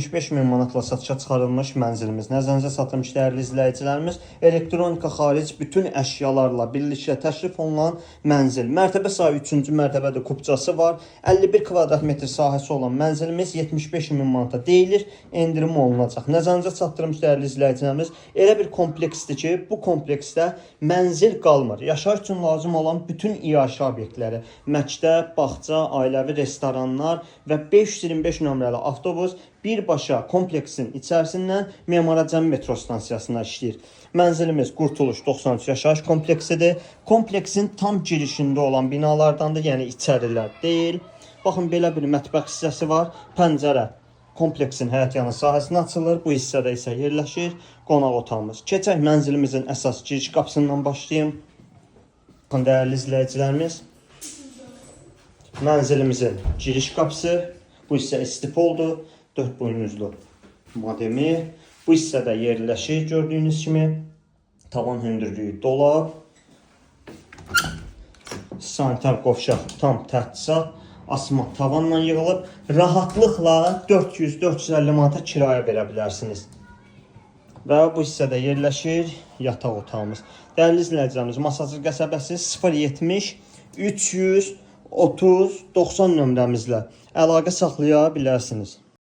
75 min manatla satışa çıxarılmış mənzilimiz nəzərinizə çatdırmış dəyərli izləyicilərimiz. Elektronika xaric bütün əşyalarla birlikdə təklif olunan mənzil. Mərtəbə sayı 3-cü mərtəbədə kubcası var. 51 kvadrat metr sahəsi olan mənzilimiz 75 min manata deyilir, endirim olunacaq. Nəzərinizə çatdırmış dəyərli izləyicilərimiz, elə bir kompleksdir ki, bu kompleksdə mənzil qalmır. Yaşayış üçün lazım olan bütün iaşə obyektləri, məktəb, bağça, ailəvi restoranlar və 525 nömrəli avtobus birbaşa kompleksin içərisindən Memaracəm metro stansiyasına işləyir. Mənzilimiz Qurtuluş 93 yaşayış kompleksidir. Kompleksin tam girişində olan binalardandır, yəni içərilər deyil. Baxın, belə bir mətbəx hissəsi var. Pəncərə kompleksin həyətyanı sahəsinə açılır. Bu hissədə isə yerləşir qonaq otağımız. Keçək mənzilimizin əsas giriş qapısından başlayayım. Baxın, dəyərli izləyicilərimiz, mənzilimizin giriş qapısı. Bu hissə istipoldur. 4 boynuzlu modemi. Bu hissədə yerləşir gördüyünüz kimi. Tavan hündürlüyü dolab. Sanitar qovşaq tam təchizat. Asma tavanla yığılıb. Rahatlıqla 400-450 manata kirayə verə bilərsiniz. Və bu hissədə yerləşir yataq otağımız. Dəyərli izləyicilərimiz, Masazır qəsəbəsi 070 330 90 nömrəmizlə əlaqə saxlaya bilərsiniz.